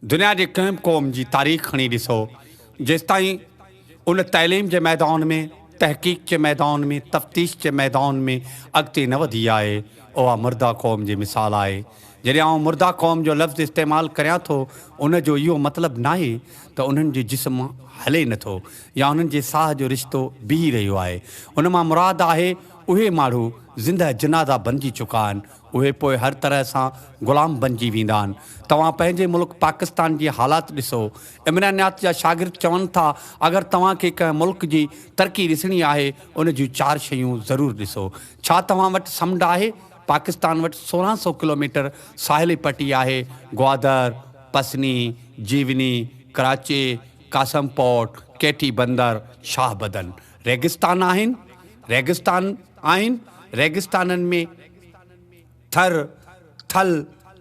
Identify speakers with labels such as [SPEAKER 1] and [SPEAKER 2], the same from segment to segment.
[SPEAKER 1] दुनिया के कंहिं बि क़ौम जी तारीख़ खणी ॾिसो, जेसिताईं उन तइलीम जे मैदान में, तहक़ीक़ जे मैदान में, तफ़्तीश जे मैदान में अॻिते न वधी आहे, उहा मुर्दा क़ौम जी मिसाल आहे। जॾहिं आउं मुर्दा क़ौम जो लफ़्ज़ इस्तेमालु करियां थो, उनजो इहो मतिलबु न आहे त उन्हनि जो जिस्म हले नथो या उन्हनि जे साह जो रिश्तो बीही रहियो आहे। उन मां मुराद आहे उहे माण्हू ज़िंदह जनाज़ा बणिजी चुका आहिनि, उहे पोइ हर तरह सां ग़ुलाम बणिजी वेंदा आहिनि। तव्हां पंहिंजे मुल्क पाकिस्तान जी हालात ॾिसो। इमरानियात जा शागिर्द चवनि था, अगरि तव्हांखे कंहिं मुल्क जी तरक़ी ॾिसणी आहे, उन जूं 4 शयूं ज़रूरु ॾिसो। छा तव्हां वटि समुंड आहे? पाकिस्तान वटि 1600 किलोमीटर साहिली पटी आहे। ग्वादर, पसनी, जीवनी, कराची, कासम पोर्ट, केटी बंदर, शाह बदन। रेगिस्तान आहिनि, रेगिस्ताननि में थर, थल,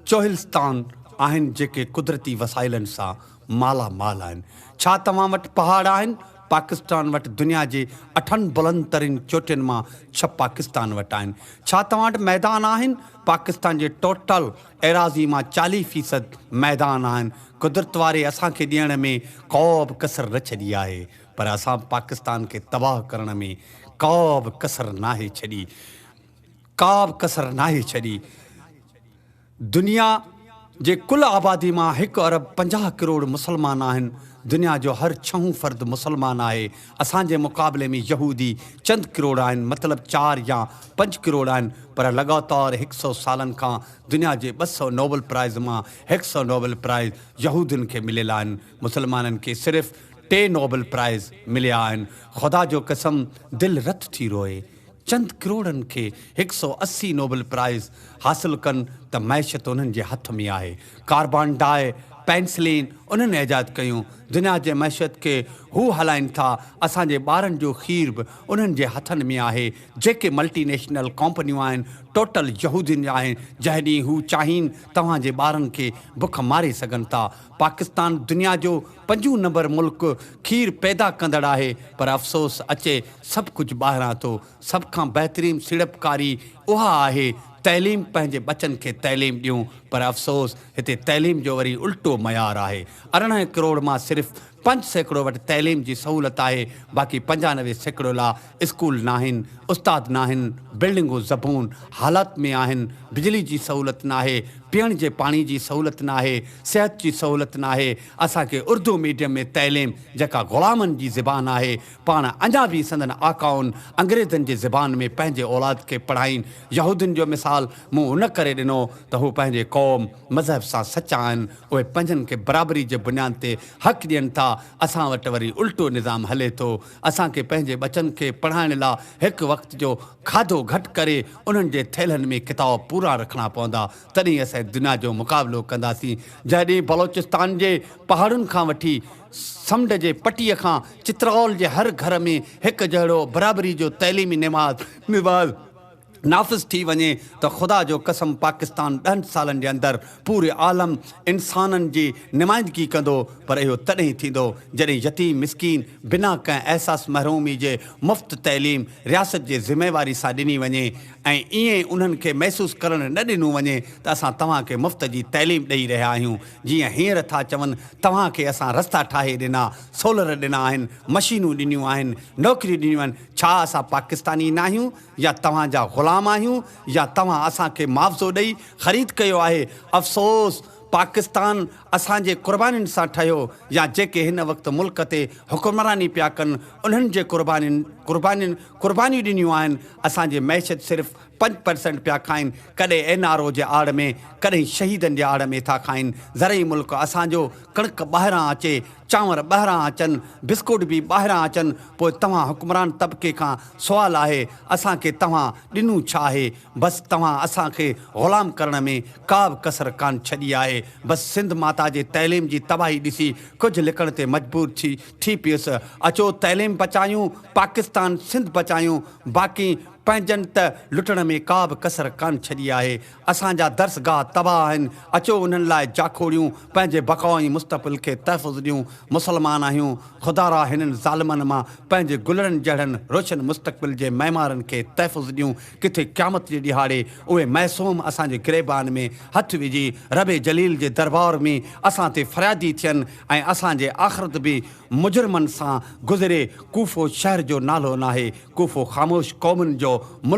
[SPEAKER 1] चोहिलस्तान आहिनि जेके कुदरती वसाइलनि सां मालामाल आहिनि। छा तव्हां वटि पहाड़ आहिनि? पाकिस्तान वटि दुनिया जे 8 बुलंद तरीन चोटियुनि मां 6 पाकिस्तान वटि आहिनि। छा तव्हां वटि मैदान आहिनि? पाकिस्तान जे टोटल एराज़ी मां 40% मैदान आहिनि। कुदरत वारे असांखे ॾियण में को बि कसर न छॾी आहे, पर असां पाकिस्तान खे तबाह करण में को बि कसर नाहे छॾी। दुनिया जे कुल आबादी मां 1 अरब 50 करोड़ मुसलमान आहिनि। दुनिया जो हर 6 फ़र्द मुसलमान आहे। असांजे मुक़ाबले में यहूदी चंद करोड़ आहिनि, मतिलबु 4 या 5 करोड़ आहिनि, पर लॻातार 100 सालनि खां दुनिया जे 200 नोबल प्राइज़ मां 100 नोबल प्राइज़ यहूदियुनि खे मिलियल आहिनि। मुसलमाननि खे सिर्फ़ु 3 नोबल प्राइज़ मिलिया आहिनि। ख़ुदा जो कसम दिलि रत थी रोए। चंद करोड़नि खे 180 नोबल प्राइज़ हासिलु कनि त मैशत उन्हनि जे हथ में आहे। कार्बन डाई, पेंसिलिन उन्हनि ईजाद कयूं। दुनिया जे मैशत खे हू हलाइनि था। असांजे ॿारनि जो खीर बि उन्हनि जे हथनि में आहे। जेके मल्टीनेशनल कंपनियूं आहिनि, टोटल यहूदियुनि आहिनि, जंहिं ॾींहुं हू चाहिनि तव्हांजे ॿारनि खे बुख मारे सघनि था। पाकिस्तान दुनिया जो 5 नंबर मुल्क खीर पैदा कंदड़ आहे, पर अफ़सोस अचे सभु कुझु ॿाहिरां थो। सभ खां बहितरीनु सीड़पकारी उहा आहे तइलीम। पंहिंजे बचनि खे तइलीम ॾियूं, पर अफ़सोस हिते तइलीम जो वरी उल्टो मयार आहे। 18 करोड़ मां सिर्फ़ु 5% वटि तइलीम जी सहूलियत आहे। बाक़ी 95% लाइ स्कूल न आहिनि, उस्ताद न आहिनि, बिल्डिंगूं ज़बून हालत में आहिनि, बिजली जी सहूलियत न आहे, पीअण जे पाणी जी सहूलियत न आहे, सिहत जी सहूलियत न आहे। असांखे उर्दू मीडियम में तइलीम, जेका ग़ुलामनि जी ज़बान आहे, पाण अञा बि संदन आकाउनि अंग्रेज़नि जे ज़बान में पंहिंजे औलाद खे पढ़ाइनि। यहूदियुनि जो मिसाल मूं उन करे ॾिनो त हू पंहिंजे क़ौम मज़हब सां सचा आहिनि। उहे पंहिंजनि खे बराबरी जे बुनियाद ते हक़ ॾियनि था। असां वटि वरी उल्टो निज़ाम हले थो। असांखे पंहिंजे बचनि खे पढ़ाइण लाइ हिकु वक़्त जो खाधो घटि करे उन्हनि जे थैलनि में किताब पूरा रखणा पवंदा, तॾहिं असां दुनिया जो मुक़ाबिलो कंदासीं। जॾहिं बलोचिस्तान जे पहाड़ुनि खां वठी समुंड जे पटीअ खां चित्राओल जे हर घर में हिकु जहिड़ो बराबरी जो तइलीमी निवाज़ नाफ़िज़ थी वञे त ख़ुदा जो कसम पाकिस्तान 10 सालनि जे अंदरि पूरे आलम इंसाननि जी नुमाइंदगी कंदो। पर इहो तॾहिं थींदो जॾहिं यतीम मिसकीन बिना कंहिं अहसास महरूमी जे मुफ़्त तइलीम रियासत जे ज़िम्मेवारी सां ॾिनी वञे ऐं ईअं उन्हनि खे महसूसु करणु न ॾिनो वञे त असां तव्हांखे मुफ़्त जी तइलीम ॾेई रहिया आहियूं। जीअं हींअर था चवनि, तव्हांखे असां रस्ता ठाहे ॾिना, सोलर ॾिना आहिनि, मशीनूं ॾिनियूं आहिनि, नौकिरियूं ॾिनियूं आहिनि। छा असां पाकिस्तानी न आहियूं या तव्हांजा ग़ुलाम आहियूं या तव्हां असांखे मुआवज़ो ॾेई ख़रीद कयो आहे? अफ़सोस पाकिस्तान असांजे क़ुर्बानीुनि सां ठहियो, या जेके हिन वक़्तु मुल्क ते हुकुमरानी पिया कनि उन्हनि जे क़ुर्बानियूं ॾिनियूं आहिनि। असांजे मैशत सिर्फ़ु 5% पिया खाइनि, कॾहिं NRO जे आड़ में, कॾहिं शहीदनि जे आड़ में था खाइनि। ज़रई मुल्क असांजो कणिक ॿाहिरां अचे, चांवर ॿाहिरां अचनि, बिस्कुट बि ॿाहिरां अचनि। पोइ तव्हां हुकुमरान तबिके खां सुवालु आहे, असांखे तव्हां ॾिनो छा आहे? बसि तव्हां असांखे ग़ुलाम करण में का बि कसर कान छॾी आहे। बसि सिंध माता जे तइलीम जी तबाही ॾिसी कुझु लिकण ते मजबूर थी पियुसि। अचो तइलीम बचायूं, पाकिस्तान सिंध बचायूं। बाक़ी पंहिंजनि त लुटण में का बि कसर कान छॾी आहे। असांजा दर्सगाह तबाह आहिनि, अचो उन्हनि लाइ जाखोड़ियूं, पंहिंजे बक़ाई मुस्तक़बिल खे तहफ़ुज़ ॾियूं। मुस्लमान आहियूं, ख़ुदारा हिननि ज़ालिमनि मां पंहिंजे गुलनि जहिड़नि रोशन मुस्तक़बिल जे मैमारनि खे तहफ़ुज़ ॾियूं। किथे क़यामत जे ॾिहाड़े उहे महसूम असांजे गिरेबान में हथु विझी रबे जलील जे दरबार में असां ते फ़रियादी थियनि ऐं असांजे आख़िरत बि मुजरिमनि सां गुज़रे। कूफो शहर जो नालो नाहे, कूफो ख़ामोश क़ौमुनि जो